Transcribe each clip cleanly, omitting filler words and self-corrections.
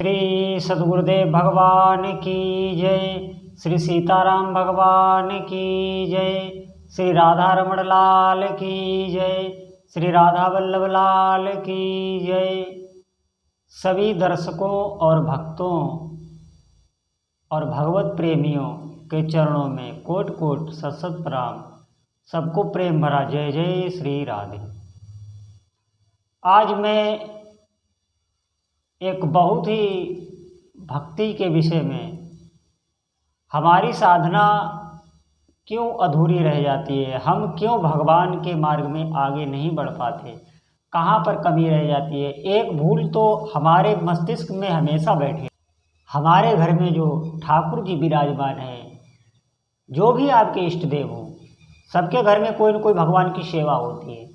श्री सद्गुरुदेव भगवान की जय। श्री सीताराम भगवान की जय। श्री राधा रमण लाल की जय। श्री राधा वल्लभ लाल की जय। सभी दर्शकों और भक्तों और भगवत प्रेमियों के चरणों में कोट कोट सत सत प्रणाम। सबको प्रेम भरा जय जय श्री राधे। आज मैं एक बहुत ही भक्ति के विषय में, हमारी साधना क्यों अधूरी रह जाती है, हम क्यों भगवान के मार्ग में आगे नहीं बढ़ पाते, कहाँ पर कमी रह जाती है। एक भूल तो हमारे मस्तिष्क में हमेशा बैठी है। हमारे घर में जो ठाकुर जी विराजमान हैं, जो भी आपके इष्ट देव हों, सबके घर में कोई न कोई भगवान की सेवा होती है।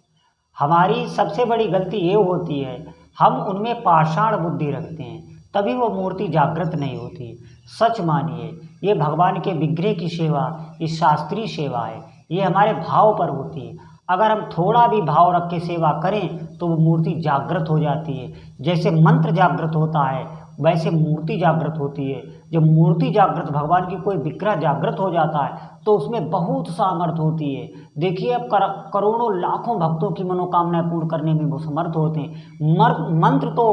हमारी सबसे बड़ी गलती ये होती है, हम उनमें पाषाण बुद्धि रखते हैं, तभी वो मूर्ति जागृत नहीं होती। सच मानिए, ये भगवान के विग्रह की सेवा, ये शास्त्रीय सेवा है, ये हमारे भाव पर होती है। अगर हम थोड़ा भी भाव रख के सेवा करें तो वो मूर्ति जागृत हो जाती है। जैसे मंत्र जागृत होता है वैसे मूर्ति जागृत होती है। जब मूर्ति जागृत, भगवान की कोई विग्रह जागृत हो जाता है तो उसमें बहुत सामर्थ्य होती है। देखिए, अब करोड़ों लाखों भक्तों की मनोकामनाएं पूर्ण करने में वो समर्थ होते हैं। मंत्र तो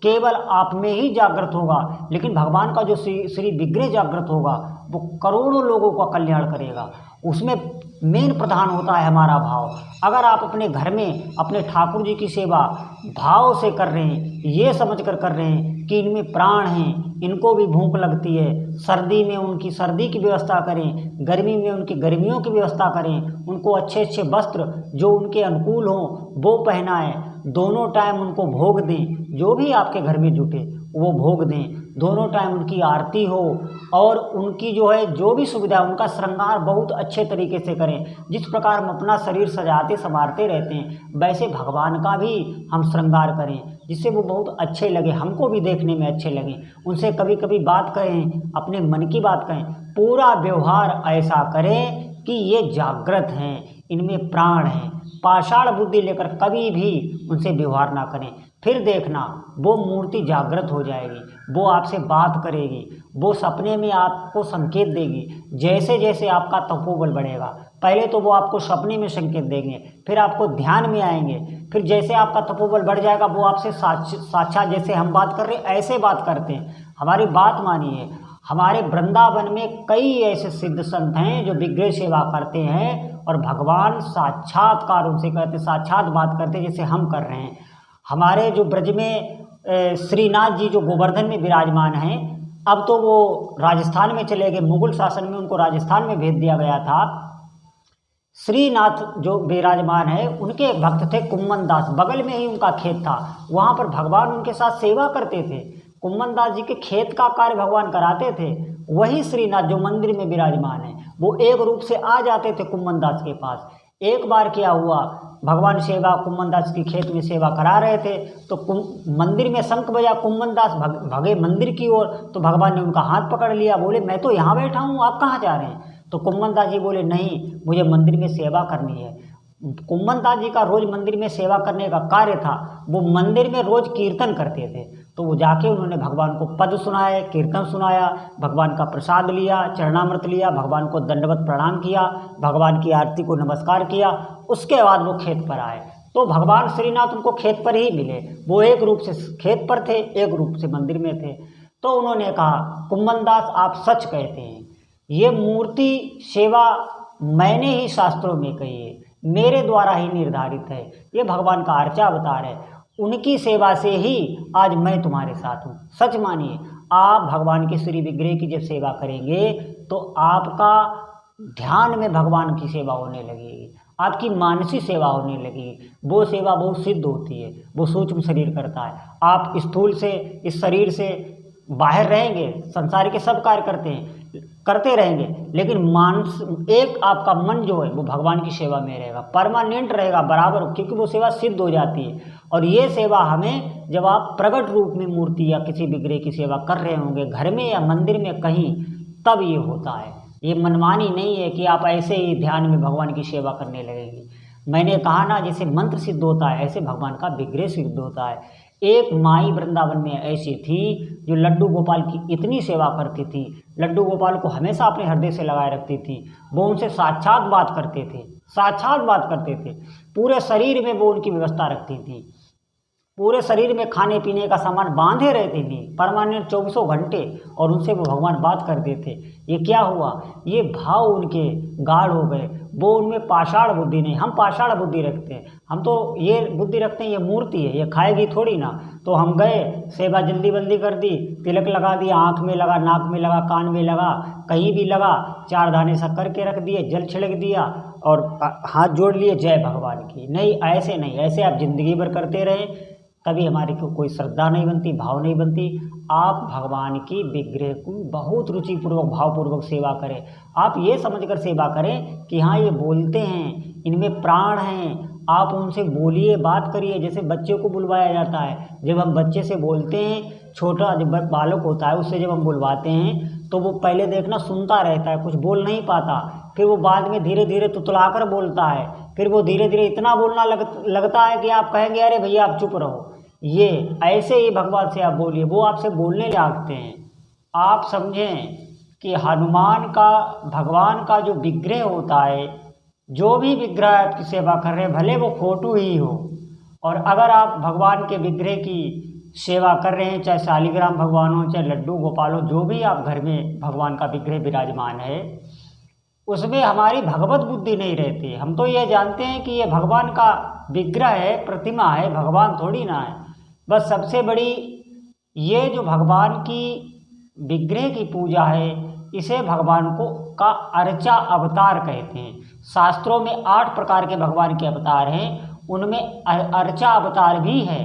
केवल आप में ही जागृत होगा, लेकिन भगवान का जो श्री विग्रह जागृत होगा वो करोड़ों लोगों का कल्याण करेगा। उसमें मेन प्रधान होता है हमारा भाव। अगर आप अपने घर में अपने ठाकुर जी की सेवा भाव से कर रहे हैं, ये समझ कर रहे हैं कि इनमें प्राण हैं, इनको भी भूख लगती है, सर्दी में उनकी सर्दी की व्यवस्था करें, गर्मी में उनकी गर्मियों की व्यवस्था करें, उनको अच्छे अच्छे वस्त्र जो उनके अनुकूल हों वो पहनाएं, दोनों टाइम उनको भोग दें, जो भी आपके घर में जुटे वो भोग दें, दोनों टाइम उनकी आरती हो और उनकी जो है जो भी सुविधा, उनका श्रृंगार बहुत अच्छे तरीके से करें। जिस प्रकार हम अपना शरीर सजाते संवारते रहते हैं, वैसे भगवान का भी हम श्रृंगार करें, जिससे वो बहुत अच्छे लगे, हमको भी देखने में अच्छे लगे। उनसे कभी कभी बात कहें, अपने मन की बात कहें, पूरा व्यवहार ऐसा करें कि ये जागृत हैं, इनमें प्राण हैं। पाषाण बुद्धि लेकर कभी भी उनसे व्यवहार ना करें। फिर देखना, वो मूर्ति जागृत हो जाएगी, वो आपसे बात करेगी, वो सपने में आपको संकेत देगी। जैसे जैसे आपका तपोबल बढ़ेगा, पहले तो वो आपको सपने में संकेत देंगे, फिर आपको ध्यान में आएंगे, फिर जैसे आपका तपोबल बढ़ जाएगा वो आपसे साक्षात, जैसे हम बात कर रहे हैं ऐसे बात करते हैं। हमारी बात मानिए, हमारे वृंदावन में कई ऐसे सिद्ध संत हैं जो विग्रह सेवा करते हैं और भगवान साक्षात्कार उनसे करते, साक्षात बात करते जैसे हम कर रहे हैं। हमारे जो ब्रज में श्रीनाथ जी जो गोवर्धन में विराजमान हैं, अब तो वो राजस्थान में चले गए, मुगल शासन में उनको राजस्थान में भेज दिया गया था। श्रीनाथ जो विराजमान है, उनके एक भक्त थे कुम्मन दास, बगल में ही उनका खेत था, वहाँ पर भगवान उनके साथ सेवा करते थे। कुम्मन दास जी के खेत का कार्य भगवान कराते थे। वही श्रीनाथ जो मंदिर में विराजमान है, वो एक रूप से आ जाते थे कुम्मन दास के पास। एक बार क्या हुआ, भगवान सेवा कुम्मन दास की खेत में सेवा करा रहे थे तो मंदिर में शंख बजा, कुम्मन दास भगे मंदिर की ओर, तो भगवान ने उनका हाथ पकड़ लिया, बोले मैं तो यहाँ बैठा हूँ, आप कहाँ जा रहे हैं। तो कुम्मन दास जी बोले नहीं, मुझे मंदिर में सेवा करनी है। कुम्मन दास जी का रोज मंदिर में सेवा करने का कार्य था, वो मंदिर में रोज कीर्तन करते थे। तो वो जाके उन्होंने भगवान को पद सुनाए, कीर्तन सुनाया, भगवान का प्रसाद लिया, चरणामृत लिया, भगवान को दंडवत प्रणाम किया, भगवान की आरती को नमस्कार किया। उसके बाद वो खेत पर आए तो भगवान श्रीनाथ उनको खेत पर ही मिले। वो एक रूप से खेत पर थे, एक रूप से मंदिर में थे। तो उन्होंने कहा, कुम्मन दास आप सच कहते हैं, ये मूर्ति सेवा मैंने ही शास्त्रों में कही है, मेरे द्वारा ही निर्धारित है, ये भगवान का अर्चा अवतार है, उनकी सेवा से ही आज मैं तुम्हारे साथ हूँ। सच मानिए, आप भगवान के श्री विग्रह की जब सेवा करेंगे तो आपका ध्यान में भगवान की सेवा होने लगेगी, आपकी मानसिक सेवा होने लगेगी। वो सेवा बहुत सिद्ध होती है, वो सूक्ष्म शरीर करता है। आप स्थूल से, इस शरीर से बाहर रहेंगे, संसार के सब कार्य करते रहेंगे, लेकिन एक आपका मन जो है वो भगवान की सेवा में रहेगा, परमानेंट रहेगा बराबर, क्योंकि वो सेवा सिद्ध हो जाती है। और ये सेवा हमें, जब आप प्रकट रूप में मूर्ति या किसी विग्रह की सेवा कर रहे होंगे, घर में या मंदिर में कहीं, तब ये होता है। ये मनमानी नहीं है कि आप ऐसे ही ध्यान में भगवान की सेवा करने लगेंगे। मैंने कहा ना, जैसे मंत्र सिद्ध होता है ऐसे भगवान का विग्रह सिद्ध होता है। एक माई वृंदावन में ऐसी थी जो लड्डू गोपाल की इतनी सेवा करती थी, लड्डू गोपाल को हमेशा अपने हृदय से लगाए रखती थी। वो उनसे साक्षात बात करते थे, साक्षात बात करते थे। पूरे शरीर में वो उनकी व्यवस्था रखती थी, पूरे शरीर में खाने पीने का सामान बांधे रहती थी परमानेंट 24 घंटे, और उनसे वो भगवान बात करते थे। ये क्या हुआ, ये भाव उनके गाढ़ हो गए। वो उनमें पाषाण बुद्धि नहीं, हम पाषाण बुद्धि रखते हैं। हम तो ये बुद्धि रखते हैं ये मूर्ति है, ये खाएगी थोड़ी ना। तो हम गए, सेवा जल्दी बल्दी कर दी, तिलक लगा दिया, आँख में लगा, नाक में लगा, कान में लगा, कहीं भी लगा, 4 दाने शक्कर के रख दिए, जल छिड़क दिया और हाथ जोड़ लिए, जय भगवान की। नहीं, ऐसे नहीं, ऐसे आप जिंदगी भर करते रहे, कभी हमारी कोई श्रद्धा नहीं बनती, भाव नहीं बनती। आप भगवान की विग्रह को बहुत रुचिपूर्वक भावपूर्वक सेवा करें। आप ये समझकर सेवा करें कि हाँ ये बोलते हैं, इनमें प्राण हैं। आप उनसे बोलिए, बात करिए, जैसे बच्चे को बुलवाया जाता है। जब हम बच्चे से बोलते हैं, छोटा जब बालक होता है उससे जब हम बुलवाते हैं तो वो पहले देखना सुनता रहता है, कुछ बोल नहीं पाता, फिर वो बाद में धीरे धीरे तुतलाकर बोलता है, फिर वो धीरे धीरे इतना बोलना लगता है कि आप कहेंगे अरे भैया आप चुप रहो। ये ऐसे ही भगवान से आप बोलिए, वो आपसे बोलने लगते हैं। आप समझें कि हनुमान का, भगवान का जो विग्रह होता है, जो भी विग्रह आपकी सेवा कर रहे हैं, भले वो फोटो ही हो, और अगर आप भगवान के विग्रह की सेवा कर रहे हैं, चाहे शालिग्राम भगवान हो, चाहे लड्डू गोपाल हो, जो भी आप घर में भगवान का विग्रह विराजमान है, उसमें हमारी भगवत बुद्धि नहीं रहती। हम तो ये जानते हैं कि ये भगवान का विग्रह है, प्रतिमा है, भगवान थोड़ी ना है। बस सबसे बड़ी ये जो भगवान की विग्रह की पूजा है, इसे भगवान को का अर्चा अवतार कहते हैं। शास्त्रों में 8 प्रकार के भगवान के अवतार हैं, उनमें अर्चा अवतार भी है।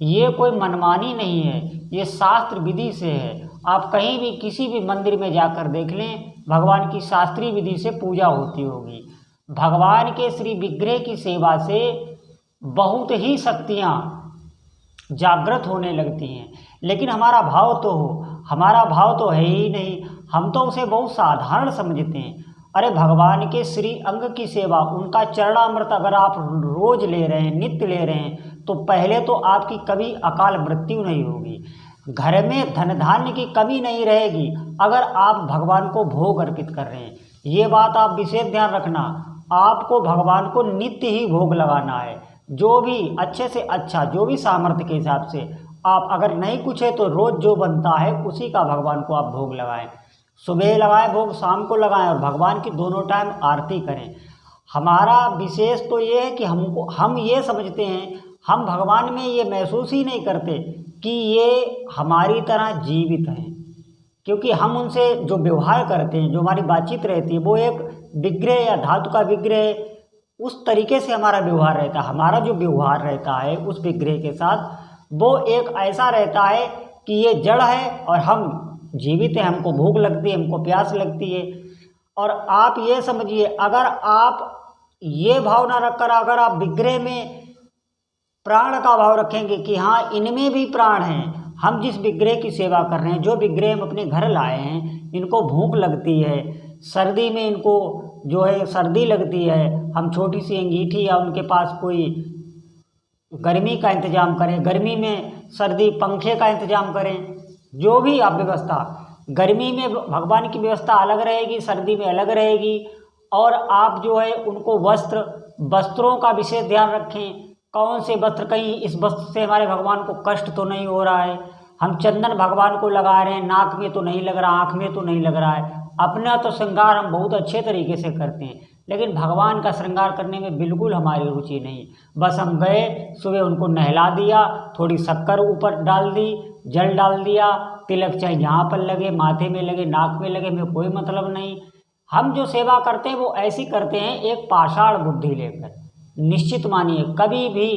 ये कोई मनमानी नहीं है, ये शास्त्र विधि से है। आप कहीं भी किसी भी मंदिर में जाकर देख लें, भगवान की शास्त्रीय विधि से पूजा होती होगी। भगवान के श्री विग्रह की सेवा से बहुत ही शक्तियाँ जागृत होने लगती हैं, लेकिन हमारा भाव तो है ही नहीं। हम तो उसे बहुत साधारण समझते हैं। अरे भगवान के श्री अंग की सेवा, उनका चरणामृत अगर आप रोज ले रहे हैं, नित्य ले रहे हैं, तो पहले तो आपकी कभी अकाल मृत्यु नहीं होगी। घर में धन धान्य की कमी नहीं रहेगी अगर आप भगवान को भोग अर्पित कर रहे हैं। ये बात आप विशेष ध्यान रखना। आपको भगवान को नित्य ही भोग लगाना है, जो भी अच्छे से अच्छा, जो भी सामर्थ्य के हिसाब से। आप अगर नहीं कुछ है तो रोज जो बनता है उसी का भगवान को आप भोग लगाएं। सुबह लगाएं भोग, शाम को लगाएं, और भगवान की दोनों टाइम आरती करें। हमारा विशेष तो ये है कि हम ये समझते हैं, हम भगवान में ये महसूस ही नहीं करते कि ये हमारी तरह जीवित हैं, क्योंकि हम उनसे जो व्यवहार करते हैं, जो हमारी बातचीत रहती है, वो एक विग्रह या धातु का विग्रह, उस तरीके से हमारा व्यवहार रहता है। हमारा जो व्यवहार रहता है उस विग्रह के साथ, वो एक ऐसा रहता है कि ये जड़ है और हम जीवित हैं, हमको भूख लगती है, हमको प्यास लगती है। और आप ये समझिए, अगर आप ये भावना रखकर अगर आप विग्रह में प्राण का भाव रखेंगे कि हाँ इनमें भी प्राण हैं, हम जिस विग्रह की सेवा कर रहे हैं, जो विग्रह हम अपने घर लाए हैं, इनको भूख लगती है, सर्दी में इनको जो है सर्दी लगती है, हम छोटी सी अंगीठी या उनके पास कोई गर्मी का इंतजाम करें, गर्मी में सर्दी पंखे का इंतजाम करें। जो भी आप व्यवस्था, गर्मी में भगवान की व्यवस्था अलग रहेगी, सर्दी में अलग रहेगी। और आप जो है उनको वस्त्रों का विशेष ध्यान रखें। कौन से वस्त्र, कहीं इस वस्त्र से हमारे भगवान को कष्ट तो नहीं हो रहा है, हम चंदन भगवान को लगा रहे हैं, नाक में तो नहीं लग रहा, आँख में तो नहीं लग रहा है। अपना तो श्रृंगार हम बहुत अच्छे तरीके से करते हैं, लेकिन भगवान का श्रृंगार करने में बिल्कुल हमारी रुचि नहीं। बस हम गए, सुबह उनको नहला दिया, थोड़ी शक्कर ऊपर डाल दी, जल डाल दिया, तिलक चाहे यहाँ पर लगे, माथे में लगे, नाक में लगे, में कोई मतलब नहीं। हम जो सेवा करते हैं वो ऐसी करते हैं एक पाषाण बुद्धि लेकर। निश्चित मानिए कभी भी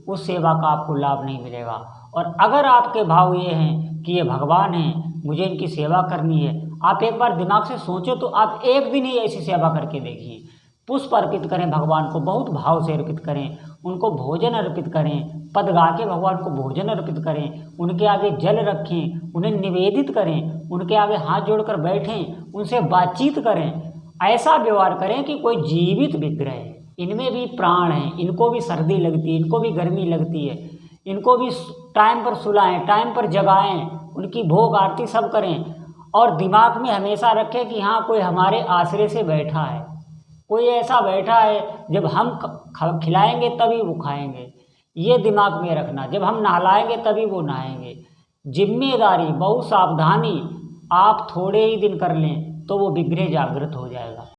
उस सेवा का आपको लाभ नहीं मिलेगा। और अगर आपके भाव ये हैं कि ये भगवान हैं, मुझे इनकी सेवा करनी है, आप एक बार दिमाग से सोचो तो आप एक दिन ही ऐसी सेवा करके देखिए। पुष्प अर्पित करें भगवान को, बहुत भाव से अर्पित करें, उनको भोजन अर्पित करें, पद गा के भगवान को भोजन अर्पित करें, उनके आगे जल रखें, उन्हें निवेदित करें, उनके आगे हाथ जोड़कर बैठें, उनसे बातचीत करें। ऐसा व्यवहार करें कि कोई जीवित विग्रह है, इनमें भी प्राण है, इनको भी सर्दी लगती है, इनको भी गर्मी लगती है, इनको भी टाइम पर सुलाएं, टाइम पर जगाएं, उनकी भोग आरती सब करें। और दिमाग में हमेशा रखें कि हाँ कोई हमारे आसरे से बैठा है, कोई ऐसा बैठा है जब हम खिलाएंगे तभी वो खाएंगे। ये दिमाग में रखना, जब हम नहलाएंगे तभी वो नहाएंगे। जिम्मेदारी बहुत सावधानी आप थोड़े ही दिन कर लें तो वो विग्रह जागृत हो जाएगा।